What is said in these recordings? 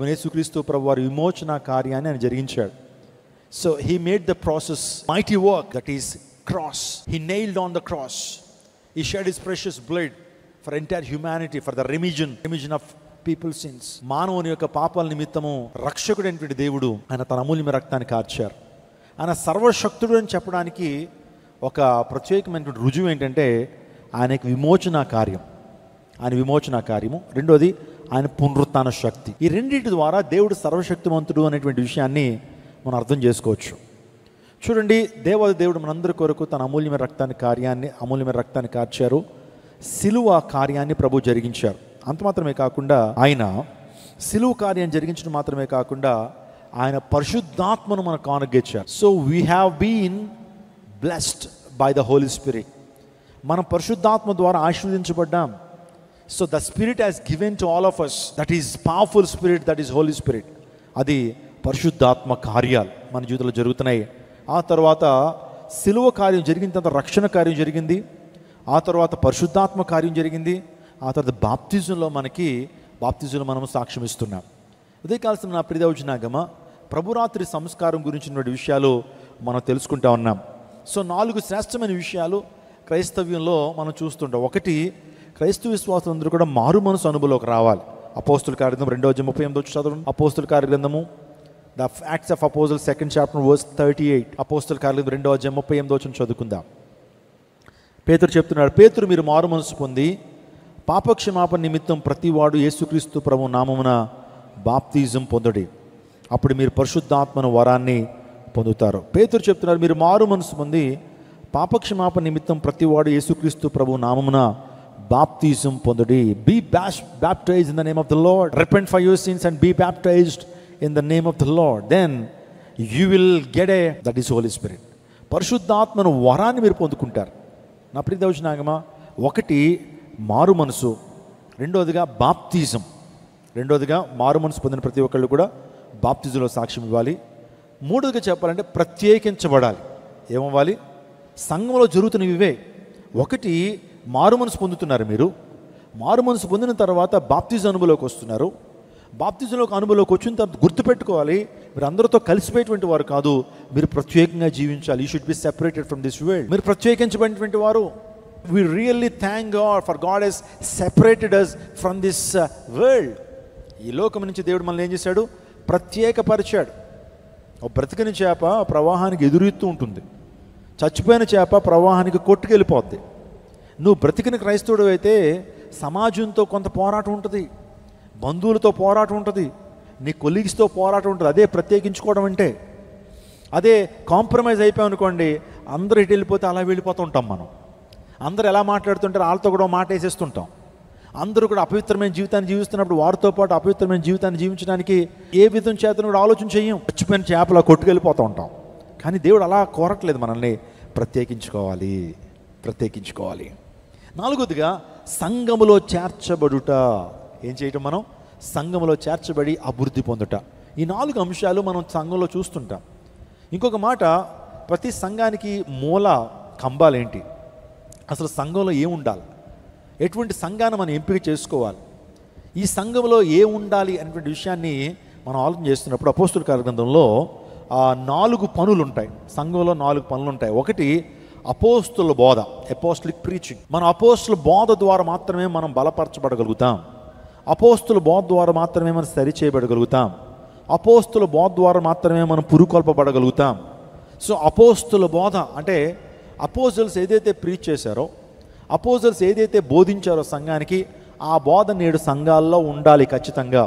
ప్రభువైన యేసుక్రీస్తు ప్రభు వారి విమోచన కార్యాన్ని ఆయన జరిగించాడు. So he made the process mighty work, that is cross. He nailed on the cross. He shed his precious blood for entire humanity, for the remission of people sins. మానవుని యొక్క పాపాల నిమిత్తము రక్షకుడైనటువంటి దేవుడు ఆయన తన అమూల్యమైన రక్తాన్ని కార్చారు. ఆయన సర్వశక్తుడు అని చెప్పడానికి ఒక ప్రత్యేకమైనటువంటి రుజువు ఏంటంటే ఆయనకి విమోచన కార్యము, రెండోది ఆయన పునరుత్థాన శక్తి. ఈ రెండింటి ద్వారా దేవుడు సర్వశక్తిమంతుడు అనేటువంటి విషయాన్ని మనం అర్థం చేసుకోవచ్చు. చూడండి, దేవుడు మనందరి కొరకు తన అమూల్యమైన రక్తాన్ని కార్చారు. సిలువ కార్యాన్ని ప్రభు జరిగించారు. అంత మాత్రమే కాకుండా ఆయన సిలువ కార్యాన్ని జరిగించడం మాత్రమే కాకుండా ఆయన పరిశుద్ధాత్మను మనకు అనుగ్రహించారు. So we have been blessed by the holy spirit. మనం పరిశుద్ధాత్మ ద్వారా ఆశీర్వదించబడ్డాం. So the spirit has given to all of us. That is powerful spirit, that is holy spirit. అది పరిశుద్ధాత్మ కార్యాలు మన జీవితంలో జరుగుతున్నాయి. ఆ తర్వాత సిలువ కార్యం జరిగిన తర్వాత రక్షణ కార్యం జరిగింది. ఆ తర్వాత పరిశుద్ధాత్మ కార్యం జరిగింది. ఆ తర్వాత బాప్తిజంలో మనం సాక్ష్యం ఇస్తున్నాం. ఉదయకాల్సిన నా ప్రియదవచనాగమ ప్రభురాత్రి సంస్కారం గురించిన విషయాలు మనం తెలుసుకుంటా ఉన్నాం. సో 4 శ్రేష్టమైన విషయాలు క్రైస్తవ్యంలో మనం చూస్తుంటాం. ఒకటి, క్రైస్తవ విశ్వాసులందరూ కూడా మారు మనసు అనుభవంలోకి రావాలి. అపోస్తుల కార్యగ్రంథం 2:38 చదవండి. అపోస్తుల కార్యగ్రంథము the Acts of Apostles 2nd chapter verse 38. అపోస్తుల కార్యగ్రంథం 2:38 చదువుకుందాం. పేతురు చెప్తున్నాడు, పేతురు మీరు మారు మనసు పొంది పాపక్షమాపణ నిమిత్తం ప్రతివాడు యేసుక్రీస్తు ప్రభు నామమున బాప్తిజం పొందుడి, అప్పుడు మీరు పరిశుద్ధాత్మను వరాన్ని పొందుతారు. పేతురు చెప్తున్నారు, మీరు మారు మనసు పొంది పాపక్షమాపణ నిమిత్తం ప్రతివాడు యేసుక్రీస్తు ప్రభు నామమున బాప్తిజం పొందుడి. Be baptised in the name of the Lord, repent for your sins and be baptised in the name of the Lord, then you will get that is holy spirit. పరిశుద్ధాత్మను వరాన్ని మీరు పొందుకుంటారు. నా ప్రియ దైవజనాంగమా, ఒకటి మారు మనసు, రెండోదిగా బాప్తిజం. మారు మనసు పొందిన ప్రతి ఒక్కళ్ళు కూడా బాప్తిజంలో సాక్ష్యం ఇవ్వాలి. మూడోదిగా చెప్పాలంటే ప్రత్యేకించబడాలి. ఏమవ్వాలి? సంఘంలో జరుగుతున్నవి ఇవే. ఒకటి, మారు మనసు పొందుతున్నారు. మీరు మారు మనసు పొందిన తర్వాత బాప్తిజం అనుభవంలోకి వస్తున్నారు. బాప్తిజంలోకి అనుభవంలోకి వచ్చిన తర్వాత గుర్తుపెట్టుకోవాలి, మీరు అందరితో కలిసిపోయేటువంటి వారు కాదు, మీరు ప్రత్యేకంగా జీవించాలి. You should be separated from this world. మీరు ప్రత్యేకించబడినటువంటి వారు. We really thank God for God has separated us from this world. ఈ లోకం నుంచి దేవుడు మనల్ని ఏం చేశాడు? ప్రత్యేకపరిచాడు. ఒక బ్రతికిన చేప ప్రవాహానికి ఎదురుతూ ఉంటుంది, చచ్చిపోయిన చేప ప్రవాహానికి కొట్టుకెళ్ళిపోద్ది. నువ్వు బ్రతికిన క్రైస్తవుడు అయితే సమాజంతో కొంత పోరాటం ఉంటుంది, బంధువులతో పోరాటం ఉంటుంది, నీ కొలీగ్స్తో పోరాటం ఉంటుంది. అదే ప్రత్యేకించుకోవడం అంటే. అదే కాంప్రమైజ్ అయిపోయామనుకోండి, అందరూ ఇటు వెళ్ళిపోతే అలా వెళ్ళిపోతూ ఉంటాం. మనం అందరూ ఎలా మాట్లాడుతుంటారు, వాళ్ళతో కూడా మాట వేసేస్తుంటాం. అందరూ కూడా అపవిత్రమైన జీవితాన్ని జీవిస్తున్నప్పుడు వారితో పాటు అపవిత్రమైన జీవితాన్ని జీవించడానికి ఏ విధం చేతను కూడా ఆలోచన చేయం. చచ్చిపోయిన చేపలా కొట్టుకెళ్ళిపోతూ ఉంటాం. కానీ దేవుడు అలా కోరట్లేదు, మనల్ని ప్రత్యేకించుకోవాలి. నాలుగోదిగా సంఘములో చేర్చబడుట. ఏం చేయటం? మనం సంఘములో చేర్చబడి అభివృద్ధి పొందుట. ఈ 4 అంశాలు మనం సంఘంలో చూస్తుంటాం. ఇంకొక మాట, ప్రతి సంఘానికి మూల కంబాలేంటి, అసలు సంఘంలో ఏం ఉండాలి, ఎటువంటి సంఘాన్ని మనం ఎంపిక చేసుకోవాలి, ఈ సంఘంలో ఏ ఉండాలి అనేటువంటి విషయాన్ని మనం ఆలోచన చేస్తున్నప్పుడు అపోస్తుల కార్యగ్రంథంలో 4 పనులు ఉంటాయి. సంఘంలో 4 పనులు ఉంటాయి. ఒకటి, అపోస్తుల బోధ, అపోస్టలిక్ ప్రీచింగ్. మన అపోస్తుల బోధ ద్వారా మాత్రమే మనం బలపరచబడగలుగుతాం. అపోస్తుల బోధ ద్వారా మాత్రమే మనం సరిచేయబడగలుగుతాం. అపోస్తుల బోధ ద్వారా మాత్రమే మనం పురుకొల్పబడగలుగుతాం. సో అపోస్తుల బోధ అంటే అపోజిల్స్ ఏదైతే ప్రీచ్ చేశారో, అపోజిల్స్ ఏదైతే బోధించారో సంఘానికి, ఆ బోధ నేడు సంఘాల్లో ఉండాలి ఖచ్చితంగా.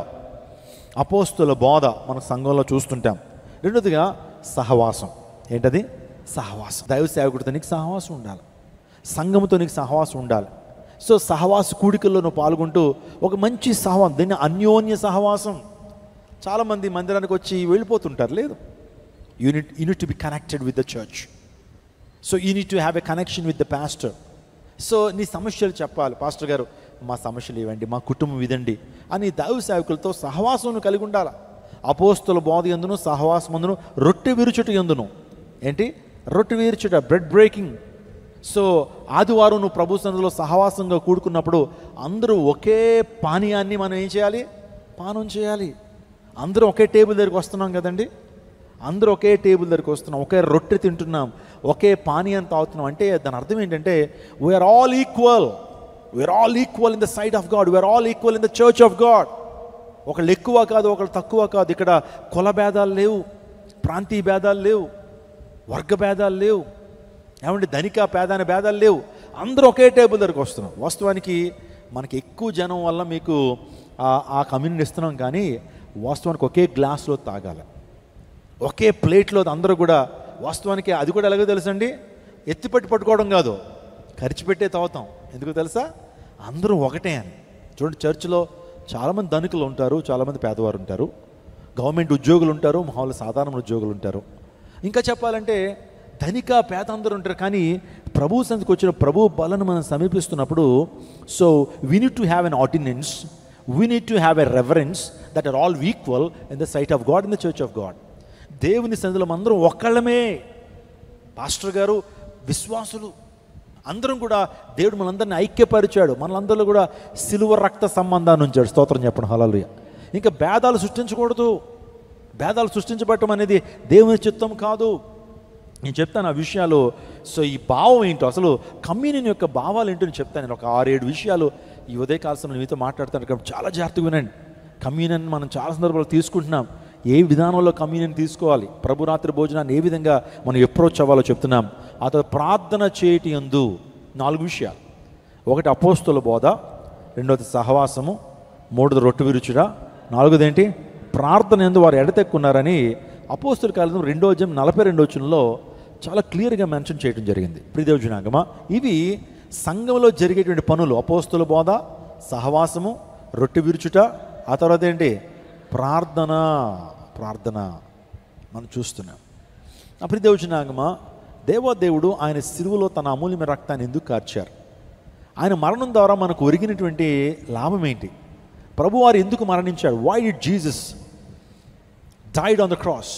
అపోస్తుల బోధ మన సంఘంలో చూస్తుంటాం. రెండోదిగా సహవాసం. ఏంటది? సహవాసం. దైవ సేవకుడితో నీకు సహవాసం ఉండాలి, సంఘంతో నీకు సహవాసం ఉండాలి. సో సహవాస కూడికల్లో నువ్వు పాల్గొంటూ ఒక మంచి సహవాసం, దీన్ని అన్యోన్య సహవాసం. చాలామంది మందిరానికి వచ్చి వెళ్ళిపోతుంటారు. లేదు, you need to be connected with the church. So you need to have a connection with the pastor. So నీ సమస్యలు చెప్పాలి, పాస్టర్ గారు మా సమస్యలు ఇవ్వండి, మా కుటుంబం ఇదండి అని దైవ సేవకులతో సహవాసం కలిగి ఉండాలి. అపోస్తుల బోధ యందును సహవాసమందును రొట్టె విరుచుట యందును. ఏంటి? రొట్టె విరుచుట, బ్రెడ్ బ్రేకింగ్. సో ఆదివారం నువ్వు ప్రభు సన్నిధిలో సహవాసంగా కూడుకున్నప్పుడు అందరూ ఒకే పానీయాన్ని మనం ఏం చేయాలి? పానం చేయాలి. అందరూ ఒకే టేబుల్ దగ్గరికి వస్తున్నాం కదండి, అందరూ ఒకే టేబుల్ దగ్గరికి వస్తున్నాం, ఒకే రొట్టె తింటున్నాం, ఒకే పానీయం తాగుతున్నాం. అంటే దాని అర్థం ఏంటంటే we are all equal, we are all equal in the sight of God, we are all equal in the church of God. ఒకళ్ళు ఎక్కువ కాదు, ఒకళ్ళు తక్కువ కాదు. ఇక్కడ కుల భేదాలు లేవు, ప్రాంతీయ భేదాలు లేవు, వర్గ భేదాలు లేవు, ఏమంటే ధనిక పేద అనే భేదాలు లేవు. అందరూ ఒకే టేబుల్ దగ్గరికి వస్తున్నాం. వాస్తవానికి మనకి ఎక్కువ జనం వల్ల మీకు ఆ కమ్యూనిటీ ఇస్తున్నాం, కానీ వాస్తవానికి ఒకే గ్లాస్లో తాగాలి, ఒకే ప్లేట్లో అందరూ కూడా. వాస్తవానికి అది కూడా ఎలాగో తెలుసండి, ఎత్తిపట్టి పట్టుకోవడం కాదు, ఖర్చు పెట్టే తాగుతాం. ఎందుకు తెలుసా? అందరూ ఒకటే అని. చూడండి, చర్చిలో చాలామంది ధనికులు ఉంటారు, చాలామంది పేదవారు ఉంటారు, గవర్నమెంట్ ఉద్యోగులు ఉంటారు, మామూలు సాధారణ ఉద్యోగులు ఉంటారు. ఇంకా చెప్పాలంటే ధనిక పేద అందరూ ఉంటారు. కానీ ప్రభు సంధికి వచ్చిన ప్రభు బలను మనం సమీపిస్తున్నప్పుడు, so we need to have an ordinance, we need to have a reverence that are all equal in the sight of God, in the church of God. దేవుని సన్నిధిలో అందరం ఒక్కళ్ళమే. పాస్టర్ గారు విశ్వాసులు అందరం కూడా దేవుడు మనందరినీ ఐక్యపరిచాడు, మనందరిలో కూడా సిలువ రక్త సంబంధాన్ని ఉంచాడు. స్తోత్రం చెప్పండి, హల్లెలూయా. ఇంకా భేదాలు సృష్టించకూడదు, భేదాలు సృష్టించబడటం అనేది దేవుని చిత్తం కాదు. నేను చెప్తాను ఆ విషయాలు. సో ఈ భావం ఏంటో, అసలు కమ్యూనియన్ యొక్క భావాలు ఏంటో నేను చెప్తాను. నేను ఒక 6-7 విషయాలు ఈ ఉదయకాల సమయంలో మీతో మాట్లాడతాను. ఇక్కడ చాలా జాగ్రత్తగా వినండి. కమ్యూనియన్ మనం చాలా సందర్భాలు తీసుకుంటున్నాం. ఏ విధానంలో కమ్యూనియన్ తీసుకోవాలి, ప్రభురాత్రి భోజనాన్ని ఏ విధంగా మనం అప్రోచ్ అవ్వాలో చెప్తున్నాం. ఆ తర్వాత ప్రార్థన చేయటి యందు 4 విషయాలు. ఒకటి అపోస్తుల బోధ, రెండవది సహవాసము, మూడోది రొట్టె విరుచుట, నాలుగోది ఏంటి? ప్రార్థన యందు వారు ఎడతెక్కున్నారని అపోస్తుల కాలం 2వ అధ్యాయం 42వ వచనంలో చాలా క్లియర్గా మెన్షన్ చేయడం జరిగింది. ప్రియదేవ జనాంగమా, ఇవి సంఘంలో జరిగేటువంటి పనులు. అపోస్తుల బోధ, సహవాసము, రొట్టె విరుచుట, ఆ తర్వాత ఏంటి? ప్రార్థన. ప్రార్థన మనం చూస్తున్నాం. ప్రియదేవ జనాంగమా, దేవాదేవుడు ఆయన సిలువలో తన అమూల్యమైన రక్తాన్ని ఎందుకు కార్చారు? ఆయన మరణం ద్వారా మనకు ఒరిగినటువంటి లాభం ఏంటి? ప్రభువారు ఎందుకు మరణించాడు? Why did Jesus died on the cross?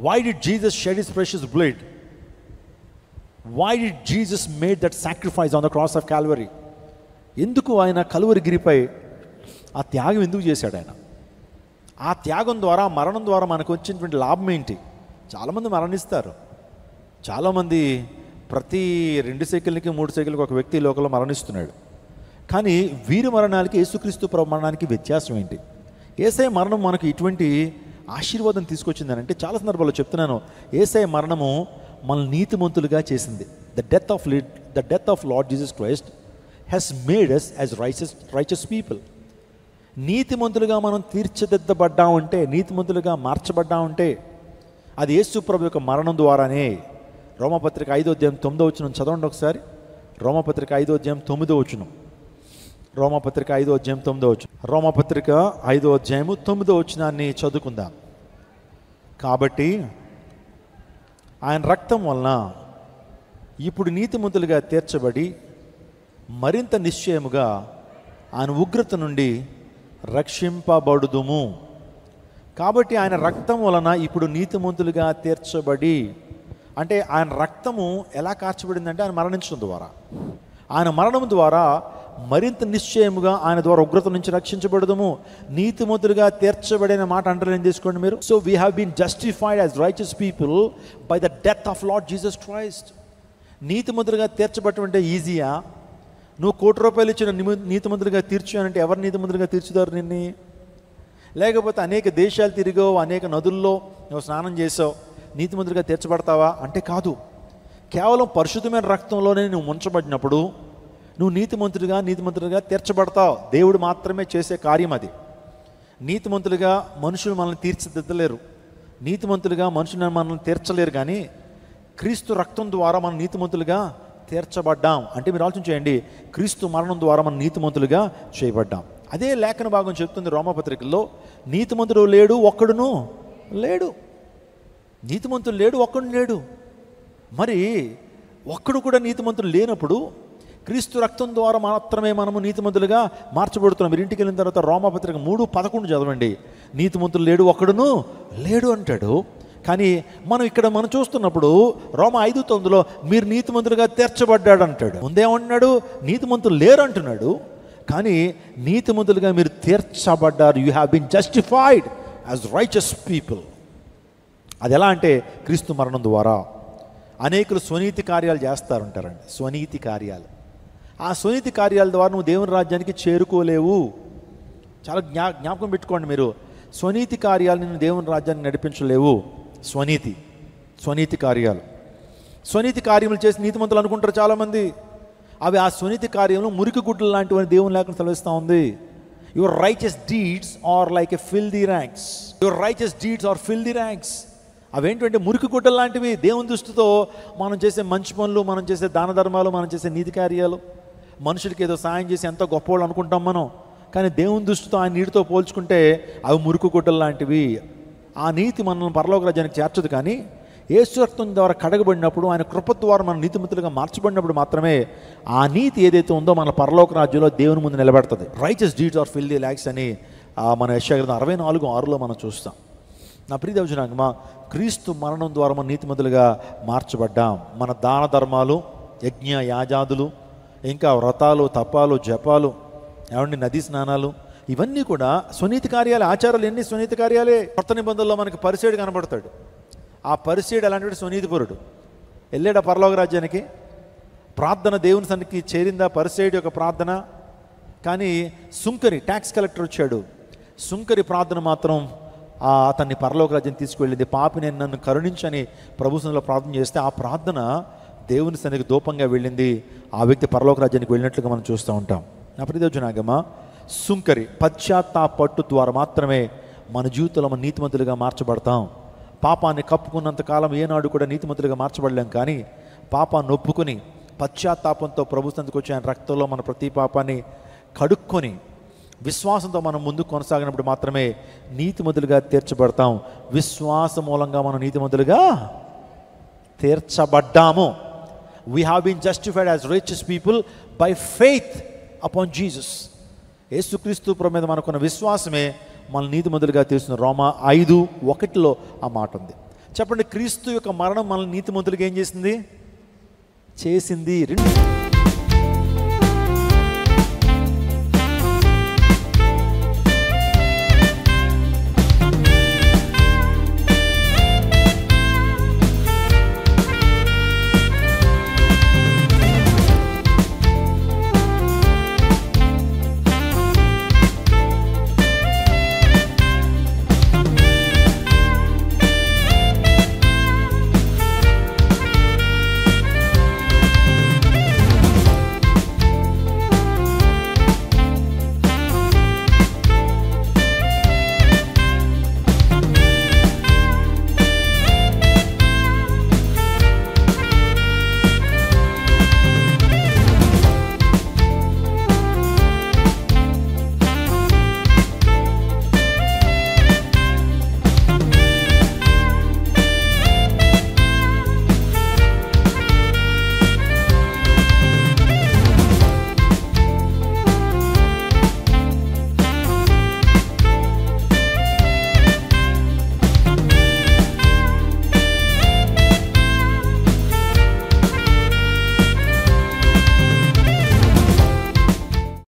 Why did Jesus shed his precious blood? Why did Jesus made that sacrifice on the cross of Calvary? ఎందుకు ఆయన కలువరి గిరిపై ఆ త్యాగం ఎందుకు చేశాడు ఆయన? ఆ త్యాగం ద్వారా, మరణం ద్వారా మనకు వచ్చినటువంటి లాభం ఏంటి? చాలామంది మరణిస్తారు. చాలామంది ప్రతి 2 సెకన్లకి 3 సెకన్లకి ఒక వ్యక్తి లోకంలో మరణిస్తున్నాడు. కానీ వీరి మరణాలకి యేసుక్రీస్తు ప్రభు మరణానికి వ్యత్యాసం ఏంటి? యేసయ్య మరణం మనకు ఇటువంటి ఆశీర్వాదం తీసుకొచ్చిందని అంటే చాలా సందర్భాల్లో చెప్తున్నాను. యేసయ్య మరణము మనల్ని నీతిమంతులుగా చేసింది. The death of Lord Jesus Christ has made us as righteous people. నీతిమంతులుగా మనం తీర్చిదిద్దబడ్డామంటే, నీతిమంతులుగా మార్చబడ్డామంటే అది యేసు ప్రభు యొక్క మరణం ద్వారానే. రోమపత్రిక 5వ అధ్యాయం 9వ వచనం చదవండి ఒకసారి. రోమపత్రిక 5వ అధ్యాయం 9వ వచనం. రోమపత్రిక 5వ అధ్యాయం 9వ వచనం. రోమపత్రిక 5వ అధ్యాయము 9వ వచనాన్ని చదువుకుందాం. కాబట్టి ఆయన రక్తం వలన ఇప్పుడు నీతిమంతులుగా తీర్చబడి మరింత నిశ్చయముగా ఆయన ఉగ్రత నుండి రక్షింపబడుదుము. కాబట్టి ఆయన రక్తం వలన ఇప్పుడు నీతిమంతులుగా తీర్చబడి, అంటే ఆయన రక్తము ఎలా కార్చబడిందంటే ఆయన మరణించడం ద్వారా, ఆయన మరణం ద్వారా మరింత నిశ్చయముగా ఆయన ద్వారా ఉగ్రత నుంచి రక్షించబడదుము. నీతిమంతులుగా తీర్చబడిన మాట అంటలేం చేసుకోండి మీరు. So we have been justified as righteous people by the death of Lord Jesus Christ. నీతిమంతులుగా తీర్చబడటం అంటే ఈజీయా? నువ్వు ₹1 కోటి ఇచ్చిన నీతిమంతులుగా తీర్చానంటే ఎవరు నీతిమంతులుగా తీర్చుతారు నిన్ను? లేకపోతే అనేక దేశాలు తిరిగావు, అనేక నదుల్లో నువ్వు స్నానం చేసావు, నీతిమంతులుగా తీర్చబడతావా అంటే కాదు. కేవలం పరిశుద్ధమైన రక్తంలోనే నువ్వు ముంచబడినప్పుడు నువ్వు నీతిమంతులుగా తీర్చబడతావు. దేవుడు మాత్రమే చేసే కార్యం అది. నీతిమంతులుగా మనుషులు మనల్ని తీర్చిదిద్దలేరు, నీతిమంతులుగా మనుషులు మనల్ని తీర్చలేరు. కానీ క్రీస్తు రక్తం ద్వారా మనం నీతిమంతులుగా తీర్చబడ్డాం. అంటే మీరు ఆలోచన చేయండి, క్రీస్తు మరణం ద్వారా మనం నీతిమంతులుగా చేయబడ్డాం. అదే లేఖన భాగం చెప్తుంది రోమపత్రికల్లో, నీతిమంతుడు లేడు ఒక్కడును లేడు. నీతిమంతుడు లేడు, ఒక్కడు లేడు. మరి ఒక్కడు కూడా నీతిమంతుడు లేనప్పుడు క్రీస్తు రక్తం ద్వారా మాత్రమే మనము నీతిమంతులుగా మార్చబడుతున్నాం. మీరు ఇంటికి వెళ్ళిన తర్వాత రోమపత్రిక 3:11 చదవండి. నీతిమంతులు లేడు, ఒక్కడును లేడు అంటాడు. కానీ మనం చూస్తున్నప్పుడు రోమ 5:9లో మీరు నీతిమంతులుగా తీర్చబడ్డాడు అంటాడు. ముందేమంటున్నాడు? నీతిమంతులు లేరు అంటున్నాడు. కానీ నీతిమంతులుగా మీరు తీర్చబడ్డారు. You have been justified as righteous people. అది ఎలా అంటే క్రీస్తు మరణం ద్వారా. అనేకులు స్వనీతి కార్యాలు చేస్తారంటారండి, స్వనీతి కార్యాలు. ఆ స్వనీతి కార్యాల ద్వారా నువ్వు దేవుని రాజ్యానికి చేరుకోలేవు. చాలా జ్ఞాపకం పెట్టుకోండి మీరు. స్వనీతి కార్యాలు నిన్ను దేవుని రాజ్యానికి నడిపించలేవు. స్వనీతి కార్యాలు, స్వనీతి కార్యములు చేసి నీతిమంతులు అనుకుంటారు చాలామంది. అవి ఆ స్వనీతి కార్యములు మురికి గుడ్డలు లాంటివని దేవుని లేఖనం సెలవిస్తూ ఉంది. Your righteous deeds are like a filthy rags. Your righteous deeds are filthy rags. అవేంటంటే మురికి గుడ్డలు లాంటివి. దేవుని దృష్టితో మనం చేసే మంచి పనులు, మనం చేసే దాన ధర్మాలు, మనం చేసే నీతి కార్యాలు, మనుషులకి ఏదో సాయం చేసి ఎంతో గొప్పవాళ్ళు అనుకుంటాం మనం. కానీ దేవుని దృష్టితో ఆయన నీటితో పోల్చుకుంటే అవి మురికి గుడ్డలు లాంటివి. ఆ నీతి మనల్ని పరలోక రాజ్యానికి చేర్చదు. కానీ యేసు రక్తం ద్వారా కడగబడినప్పుడు, ఆయన కృప ద్వారా మన నీతిమంతులుగా మార్చబడినప్పుడు మాత్రమే ఆ నీతి ఏదైతే ఉందో మన పరలోక రాజ్యంలో దేవుని ముందు నిలబెడుతుంది. Righteous deeds are filthy rags అని మన యెషయా గ్రంథం 64:6లో మనం చూస్తాం. నా ప్రియ దేవుని, క్రీస్తు మరణం ద్వారా మన నీతిమంతులుగా మార్చబడ్డాం. మన దాన ధర్మాలు, యజ్ఞ యాజాదులు, ఇంకా వ్రతాలు, తపాలు, జపాలు, ఏమండి నదీ స్నానాలు, ఇవన్నీ కూడా స్వనీతి కార్యాలే. ఆచారాలు ఎన్ని స్వనీతి కార్యాలే. కొత్త నిబంధనలో మనకి పరిసేయుడు కనబడతాడు. ఆ పరిసేయుడు ఎలాంటి స్వనీతిపరుడు. వెళ్ళాడా పరలోక రాజ్యానికి? ప్రార్థన దేవుని సన్నిధికి చేరిందా పరిసేయుడు యొక్క ప్రార్థన? కానీ సుంకరి, ట్యాక్స్ కలెక్టర్ వచ్చాడు. సుంకరి ప్రార్థన మాత్రం అతన్ని పరలోక రాజ్యం తీసుకువెళ్ళింది. పాపి నేను నన్ను కరుణించని ప్రభు సన్నిధిలో ప్రార్థన చేస్తే ఆ ప్రార్థన దేవుని సన్నిధికి దూపంగా వెళ్ళింది. ఆ వ్యక్తి పరలోక రాజ్యానికి వెళ్ళినట్లుగా మనం చూస్తూ ఉంటాం. నా ప్రియదేవునాగమ, సుంకరి పశ్చాత్తాపట్టు ద్వారా మాత్రమే మన జీవితంలో మన నీతిమంతులుగా మార్చబడతాం. పాపాన్ని కప్పుకున్నంత కాలం ఏనాడు కూడా నీతిమంతులుగా మార్చబడలేం. కానీ పాపాన్ని ఒప్పుకొని పశ్చాత్తాపంతో ప్రభు సన్నిధికి వచ్చి ఆయన రక్తంలో మన ప్రతి పాపాన్ని కడుక్కొని విశ్వాసంతో మనం ముందుకు కొనసాగినప్పుడు మాత్రమే నీతిమంతులుగా తీర్చబడతాం. విశ్వాస మూలంగా మనం నీతిమంతులుగా తీర్చబడ్డాము. We have been justified as righteous people by faith upon Jesus. యేసుక్రీస్తు ప్రభు మీద మనకున్న విశ్వాసమే మన నీతిమంతులుగా తీరుస్తుంది. రోమా 5:1లో ఆ మాట ఉంది. చెప్పండి, క్రీస్తు యొక్క మరణం మన నీతిమంతులుగా ఏం చేసింది? చేసింది.